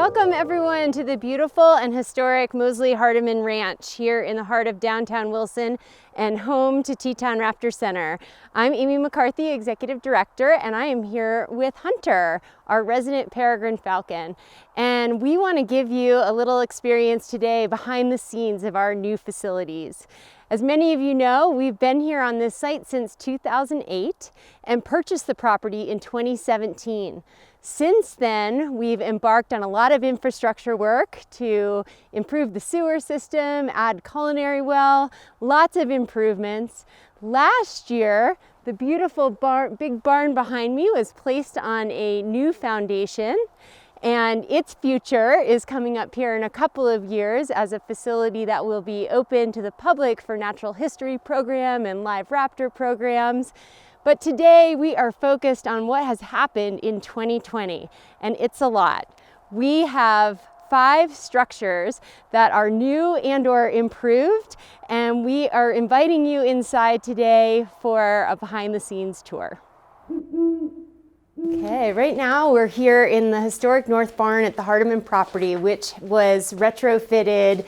Welcome everyone to the beautiful and historic Mosley-Hardeman Ranch here in the heart of downtown Wilson and home to Teton Raptor Center. I'm Amy McCarthy, Executive Director, and I am here with Hunter, our resident peregrine falcon. And we want to give you a little experience today behind the scenes of our new facilities. As many of you know, we've been here on this site since 2008 and purchased the property in 2017. Since then, we've embarked on a lot of infrastructure work to improve the sewer system, add culinary well, lots of improvements. Last year, the beautiful big barn behind me was placed on a new foundation, and its future is coming up here in a couple of years as a facility that will be open to the public for natural history program and live raptor programs. But today we are focused on what has happened in 2020, and it's a lot. We have 5 structures that are new and or improved, and we are inviting you inside today for a behind the scenes tour. Okay, right now we're here in the historic North Barn at the Hardeman property, which was retrofitted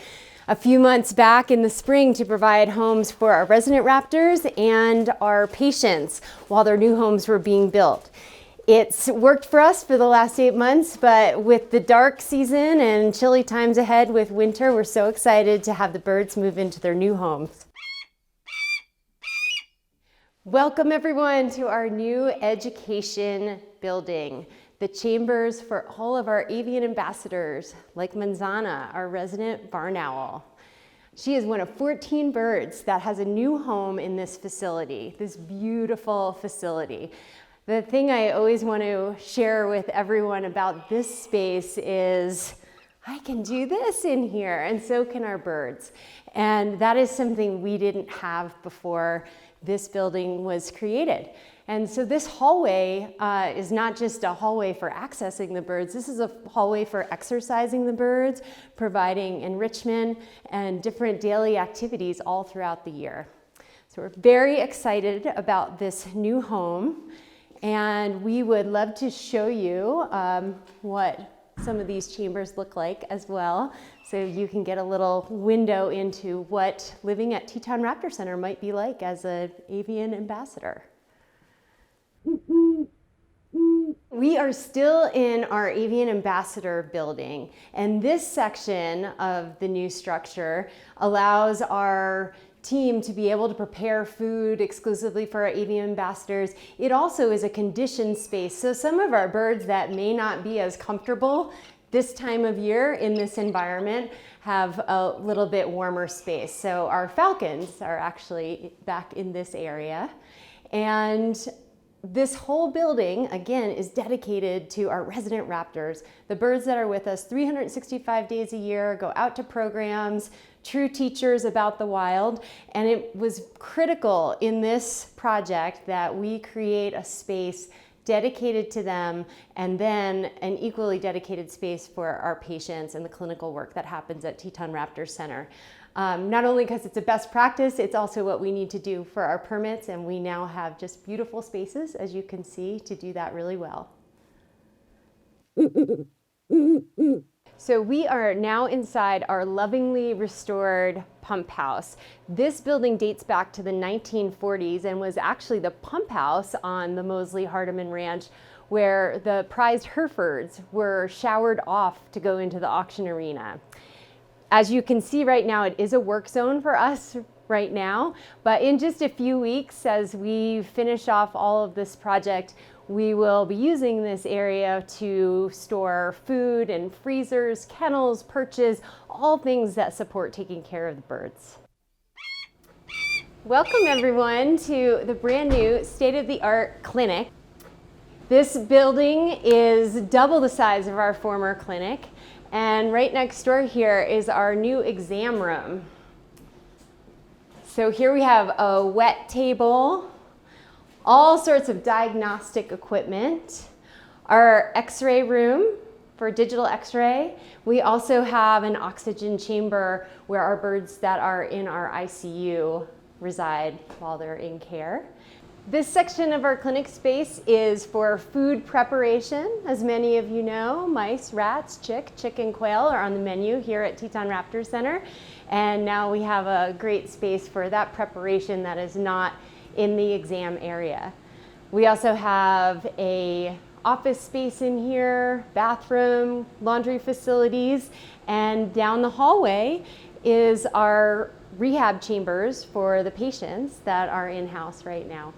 a few months back in the spring to provide homes for our resident raptors and our patients while their new homes were being built. It's worked for us for the last 8 months, but with the dark season and chilly times ahead with winter, we're so excited to have the birds move into their new homes. Welcome everyone to our new education building, the chambers for all of our avian ambassadors, like Manzana, our resident barn owl. She is one of 14 birds that has a new home in this facility, this beautiful facility. The thing I always want to share with everyone about this space is I can do this in here, and so can our birds. And that is something we didn't have before this building was created. And so this hallway is not just a hallway for accessing the birds, this is a hallway for exercising the birds, providing enrichment and different daily activities all throughout the year. So we're very excited about this new home, and we would love to show you what some of these chambers look like as well, so you can get a little window into what living at Teton Raptor Center might be like as an avian ambassador. We are still in our avian ambassador building, and this section of the new structure allows our team to be able to prepare food exclusively for our avian ambassadors. It also is a conditioned space, so some of our birds that may not be as comfortable this time of year in this environment have a little bit warmer space. So our falcons are actually back in this area, and this whole building, again, is dedicated to our resident raptors, the birds that are with us 365 days a year, go out to programs, true teachers about the wild. And it was critical in this project that we create a space dedicated to them, and then an equally dedicated space for our patients and the clinical work that happens at Teton Raptor Center. Not only because it's a best practice, it's also what we need to do for our permits, and we now have just beautiful spaces, as you can see, to do that really well. So we are now inside our lovingly restored pump house. This building dates back to the 1940s and was actually the pump house on the Mosley-Hardeman Ranch, where the prized Herefords were showered off to go into the auction arena. As you can see right now, it is a work zone for us right now, but in just a few weeks, as we finish off all of this project, we will be using this area to store food and freezers, kennels, perches, all things that support taking care of the birds. Welcome everyone to the brand new state-of-the-art clinic. This building is double the size of our former clinic. And right next door here is our new exam room. So here we have a wet table, all sorts of diagnostic equipment, our x-ray room for digital x-ray. We also have an oxygen chamber where our birds that are in our ICU reside while they're in care. This section of our clinic space is for food preparation. As many of you know, mice, rats, chicken, quail are on the menu here at Teton Raptor Center. And now we have a great space for that preparation that is not in the exam area. We also have a office space in here, bathroom, laundry facilities, and down the hallway is our rehab chambers for the patients that are in-house right now.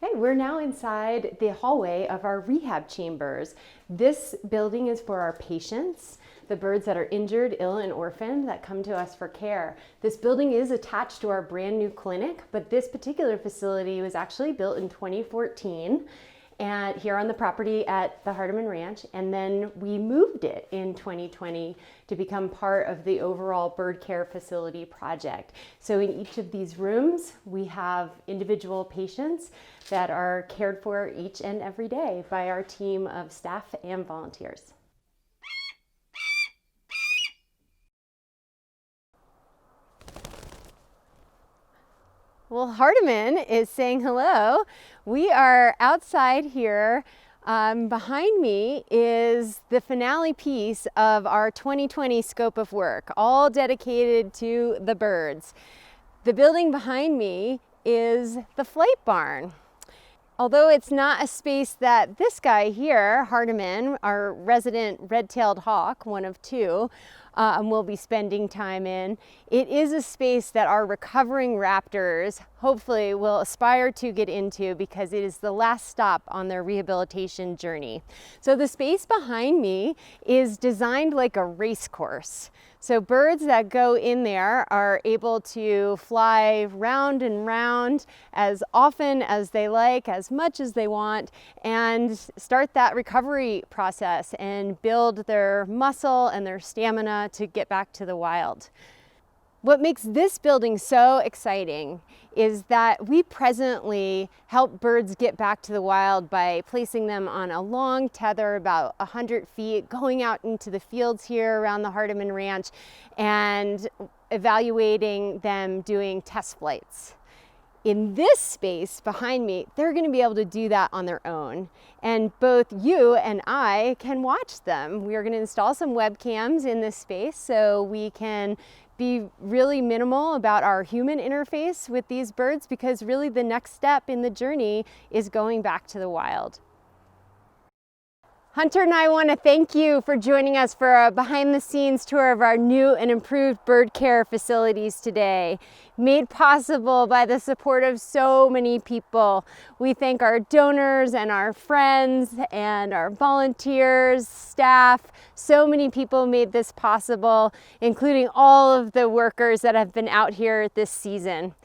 Okay, we're now inside the hallway of our rehab chambers. This building is for our patients, the birds that are injured, ill, and orphaned that come to us for care. This building is attached to our brand new clinic, but this particular facility was actually built in 2014 and here on the property at the Hardeman Ranch, and then we moved it in 2020 to become part of the overall bird care facility project. So in each of these rooms, we have individual patients that are cared for each and every day by our team of staff and volunteers. Well, Hardeman is saying hello. We are outside here. Behind me is the finale piece of our 2020 scope of work, all dedicated to the birds. The building behind me is the flight barn. Although it's not a space that this guy here, Hardeman, our resident red-tailed hawk, one of two, will be spending time in, it is a space that our recovering raptors hopefully will aspire to get into because it is the last stop on their rehabilitation journey. So the space behind me is designed like a race course. So birds that go in there are able to fly round and round as often as they like, as much as they want, and start that recovery process and build their muscle and their stamina to get back to the wild. What makes this building so exciting is that we presently help birds get back to the wild by placing them on a long tether about 100 feet, going out into the fields here around the Hardeman Ranch and evaluating them doing test flights. In this space behind me, they're going to be able to do that on their own. And both you and I can watch them. We are going to install some webcams in this space so we can be really minimal about our human interface with these birds, because really the next step in the journey is going back to the wild. Hunter and I want to thank you for joining us for a behind-the-scenes tour of our new and improved bird care facilities today, made possible by the support of so many people. We thank our donors and our friends and our volunteers, staff. So many people made this possible, including all of the workers that have been out here this season.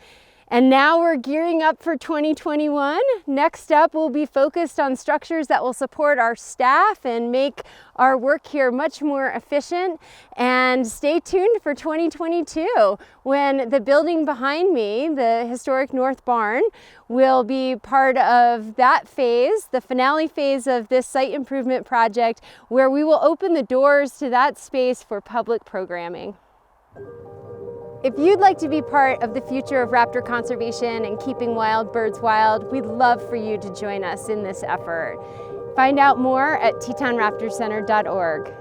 And now we're gearing up for 2021. Next up, we'll be focused on structures that will support our staff and make our work here much more efficient. And stay tuned for 2022, when the building behind me, the historic North Barn, will be part of that phase, the finale phase of this site improvement project, where we will open the doors to that space for public programming. If you'd like to be part of the future of raptor conservation and keeping wild birds wild, we'd love for you to join us in this effort. Find out more at tetonraptorcenter.org.